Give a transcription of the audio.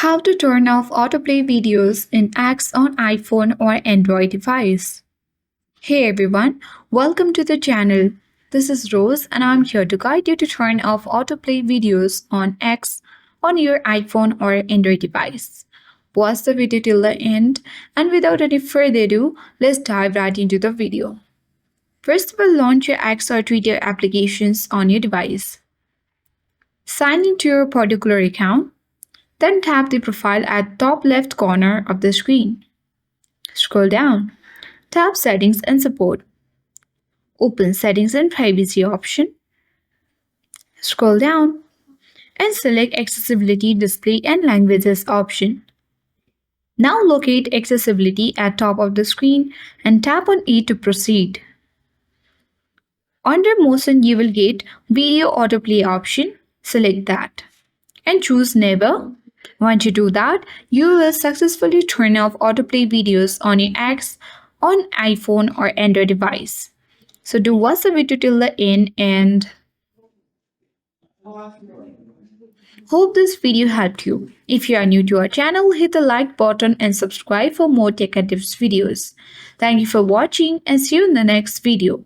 How to turn off autoplay videos in X on iPhone or Android device. Hey everyone, welcome to the channel. This is Rose and I'm here to guide you to turn off autoplay videos on X on your iPhone or Android device. Watch the video till the end, and without any further ado, let's dive right into the video. First of all, launch your X or Twitter applications on your device. Sign into your particular account. Then tap the profile at top left corner of the screen. Scroll down. Tap Settings and Support. Open Settings and Privacy option. Scroll down and select Accessibility, Display and Languages option. Now locate Accessibility at top of the screen and tap on it to proceed. Under Motion you will get Video Autoplay option. Select that and choose Never. Once you do that, you will successfully turn off autoplay videos on your X on iPhone or Android device. So do watch the video till the end and hope this video helped you. If you are new to our channel, hit the like button and subscribe for more tech and tips videos. Thank you for watching and see you in the next video.